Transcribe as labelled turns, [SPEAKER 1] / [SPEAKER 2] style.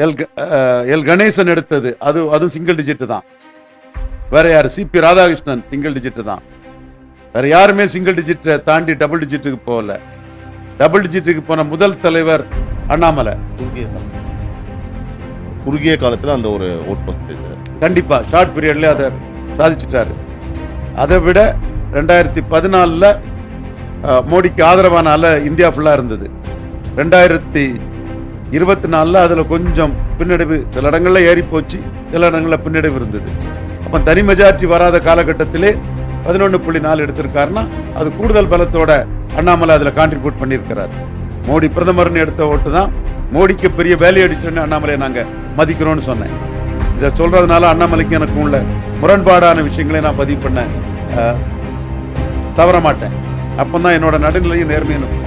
[SPEAKER 1] L Ganesan எடுத்தது அதுவும் single digit தான். வேற யார்? சிபி ராதாகிருஷ்ணன் சிங்கிள் டிஜிட் தான். வேற யாருமே சிங்கிள் டிஜிட்டை தாண்டி டபுள் டிஜிட்டுக்கு போகல. டபுள் டிஜிட்டுக்கு போன முதல் தலைவர் அண்ணாமலை.
[SPEAKER 2] குறுகிய காலத்தில் அந்த ஒரு ஓட் பர்சன்டேஜ்
[SPEAKER 1] கண்டிப்பா ஷார்ட் பீரியட்ல அதை சாதிச்சுட்டாரு. அதை விட 2014 மோடிக்கு ஆதரவான அலை இந்தியா ஃபுல்லா இருந்தது. 2024 அதுல கொஞ்சம் பின்னடைவு, சில இடங்கள்ல ஏறி போச்சு, சில இடங்கள்ல பின்னடைவு இருந்தது. அப்ப தனி மெஜாரிட்டி வராத காலகட்டத்திலே 11.4 எடுத்திருக்காருன்னா அது கூடுதல் பலத்தோட அண்ணாமலை அதுல கான்ட்ரிபியூட் பண்ணியிருக்கிறார். மோடி பிரதமர்னு எடுத்த ஓட்டு தான் மோடிக்கு பெரிய வேல்யூ அடிஷன் அண்ணாமலையை நாங்க மதிக்கிறோம்னு சொன்னேன். இதை சொல்றதுனால அண்ணாமலைக்கு எனக்கு உள்ள முரண்பாடான விஷயங்களை நான் பதிவு பண்ண தவற மாட்டேன். அப்பதான் என்னோட நடுநிலையும் நேர்மையும் இருக்கும்.